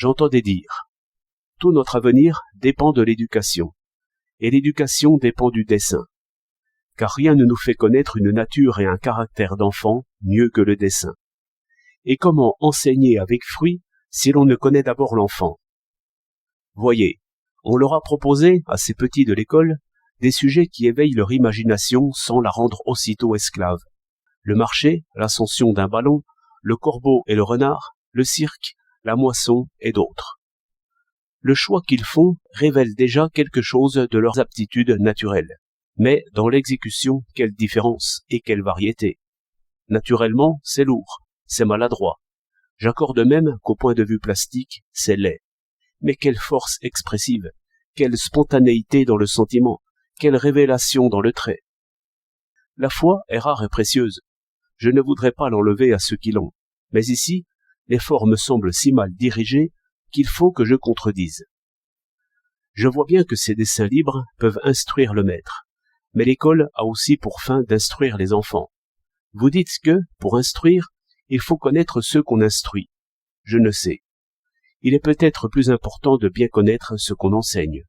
J'entendais dire, tout notre avenir dépend de l'éducation, et l'éducation dépend du dessin, car rien ne nous fait connaître une nature et un caractère d'enfant mieux que le dessin. Et comment enseigner avec fruit si l'on ne connaît d'abord l'enfant? Voyez, on leur a proposé, à ces petits de l'école, des sujets qui éveillent leur imagination sans la rendre aussitôt esclave. Le marché, l'ascension d'un ballon, le corbeau et le renard, le cirque, la moisson et d'autres. Le choix qu'ils font révèle déjà quelque chose de leurs aptitudes naturelles. Mais dans l'exécution, quelle différence et quelle variété. Naturellement, c'est lourd, c'est maladroit. J'accorde même qu'au point de vue plastique, c'est laid. Mais quelle force expressive, quelle spontanéité dans le sentiment, quelle révélation dans le trait. La foi est rare et précieuse. Je ne voudrais pas l'enlever à ceux qui l'ont. Mais ici, l'effort me semble si mal dirigé qu'il faut que je contredise. Je vois bien que ces dessins libres peuvent instruire le maître. Mais l'école a aussi pour fin d'instruire les enfants. Vous dites que, pour instruire, il faut connaître ceux qu'on instruit. Je ne sais. Il est peut-être plus important de bien connaître ce qu'on enseigne.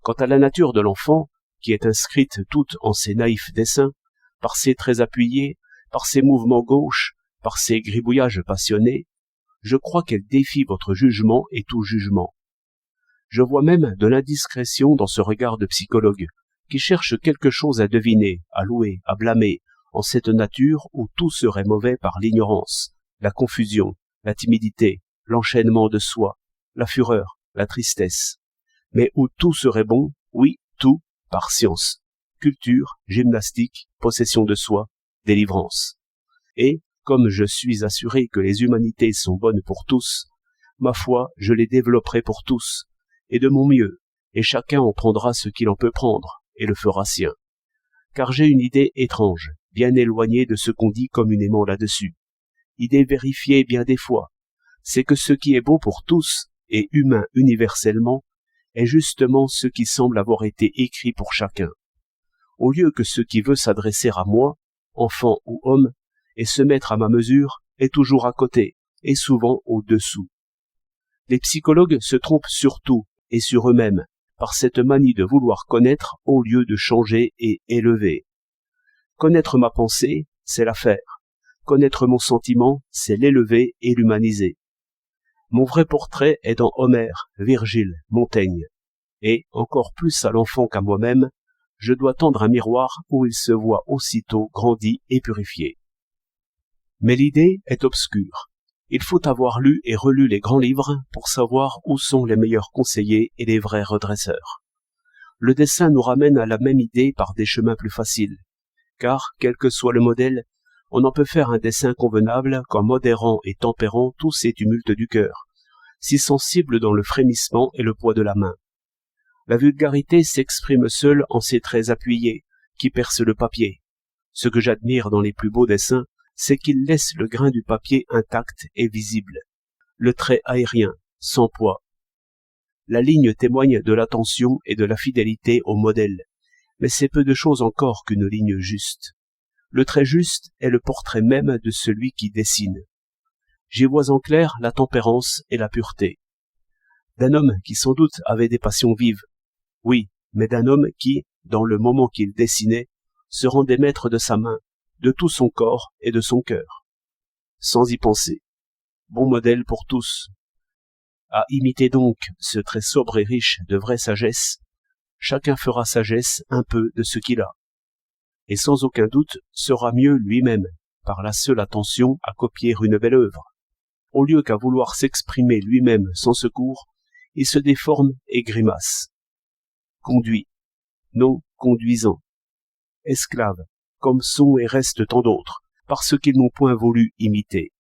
Quant à la nature de l'enfant, qui est inscrite toute en ses naïfs dessins, par ses traits appuyés, par ses mouvements gauches, par ses gribouillages passionnés, je crois qu'elle défie votre jugement et tout jugement. Je vois même de l'indiscrétion dans ce regard de psychologue, qui cherche quelque chose à deviner, à louer, à blâmer, en cette nature où tout serait mauvais par l'ignorance, la confusion, la timidité, l'enchaînement de soi, la fureur, la tristesse, mais où tout serait bon, oui, tout, par science, culture, gymnastique, possession de soi, délivrance. Et, comme je suis assuré que les humanités sont bonnes pour tous, ma foi, je les développerai pour tous, et de mon mieux, et chacun en prendra ce qu'il en peut prendre, et le fera sien. Car j'ai une idée étrange, bien éloignée de ce qu'on dit communément là-dessus. Idée vérifiée bien des fois, c'est que ce qui est beau pour tous, et humain universellement, est justement ce qui semble avoir été écrit pour chacun. Au lieu que ce qui veut s'adresser à moi, enfant ou homme, et se mettre à ma mesure, est toujours à côté, et souvent au-dessous. Les psychologues se trompent sur tout, et sur eux-mêmes, par cette manie de vouloir connaître au lieu de changer et élever. Connaître ma pensée, c'est la faire. Connaître mon sentiment, c'est l'élever et l'humaniser. Mon vrai portrait est dans Homère, Virgile, Montaigne. Et, encore plus à l'enfant qu'à moi-même, je dois tendre un miroir où il se voit aussitôt grandi et purifié. Mais l'idée est obscure. Il faut avoir lu et relu les grands livres pour savoir où sont les meilleurs conseillers et les vrais redresseurs. Le dessin nous ramène à la même idée par des chemins plus faciles, car, quel que soit le modèle, on en peut faire un dessin convenable qu'en modérant et tempérant tous ces tumultes du cœur, si sensibles dans le frémissement et le poids de la main. La vulgarité s'exprime seule en ses traits appuyés, qui percent le papier. Ce que j'admire dans les plus beaux dessins, c'est qu'ils laissent le grain du papier intact et visible, le trait aérien, sans poids. La ligne témoigne de l'attention et de la fidélité au modèle, mais c'est peu de chose encore qu'une ligne juste. Le trait juste est le portrait même de celui qui dessine. J'y vois en clair la tempérance et la pureté. D'un homme qui sans doute avait des passions vives, oui, mais d'un homme qui, dans le moment qu'il dessinait, se rendait maître de sa main, de tout son corps et de son cœur. Sans y penser. Bon modèle pour tous. À imiter donc ce trait sobre et riche de vraie sagesse, chacun fera sagesse un peu de ce qu'il a. Et sans aucun doute sera mieux lui-même, par la seule attention à copier une belle œuvre. Au lieu qu'à vouloir s'exprimer lui-même sans secours, il se déforme et grimace. Conduit, non conduisant. Esclave, comme sont et restent tant d'autres, parce qu'ils n'ont point voulu imiter.